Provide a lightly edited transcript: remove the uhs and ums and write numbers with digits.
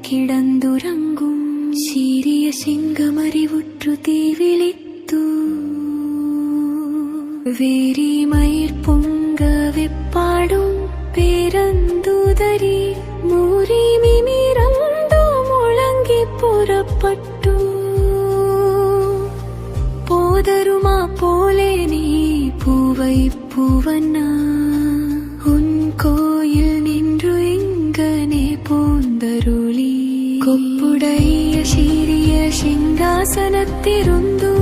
കിടന്നുറങ്ങും ശീരിയ സിംഗമറിവുറ്റു തീവിളിത്തു വേരിമയിർ പൊങ്ക വെപ്പാടും പേരന്തൂതരി മൂരി മിമിരന്തോ മുഴങ്ങി പുറപ്പെട്ടു போதருமா போலே நீ பூவை பூவண்ணா உன் கோயில் நின்று எங்கனே போந்தருளி கொப்புடைய சீரிய சிங்காசனத்திருந்தோ